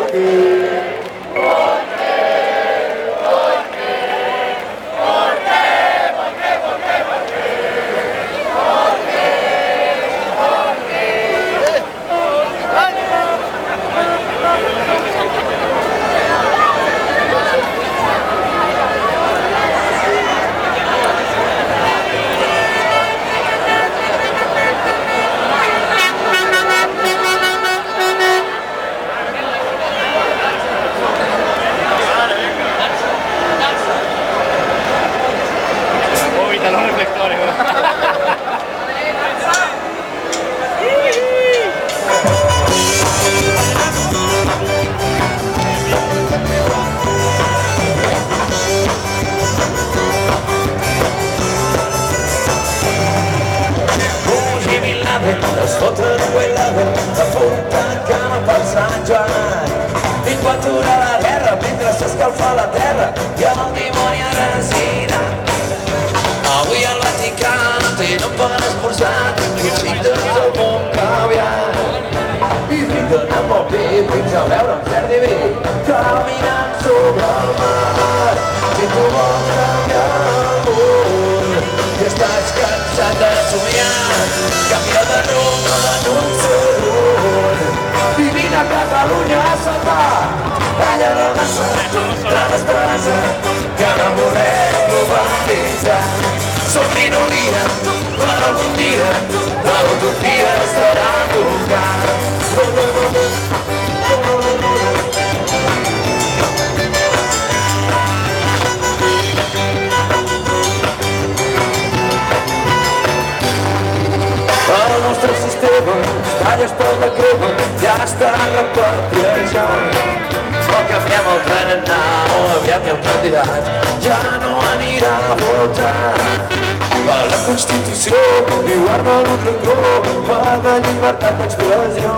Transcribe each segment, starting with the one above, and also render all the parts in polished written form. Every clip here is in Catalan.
Los reflectores, es fotre d'uelada, de punta cama pel Sant Joan. Pintura la terra mentre s'escalfa la terra i amb el dimoni a residar. Avui al Vaticà no tenen per esmorzar i els filtres del món canviant. I fiquen amb el pit fins a veure un cert diví caminant sobre el mar. Si tu vols canviar el món i estàs cansat de somiar, canvia de rumb en un segon. Vivint a Catalunya a salvar allà la massa, la desperança que no volem globalitzar. Som minoria, però algun dia la utopia estarà tocant. El nostre sistema, talles per la crema, ja està repartint. O canviem el tren en nau, aviat hi ha un candidat, ja no anirà a votar. Per la Constitució diu arma l'un rengó, per la llibertat d'expressió.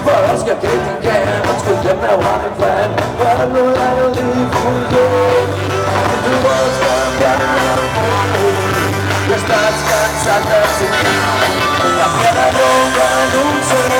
Per als que critiquem ens condemneu a l'infern, per l'horari o difusió. Tu vols canviar el món i estàs cansat de somiar, canvia de rumb en un segon.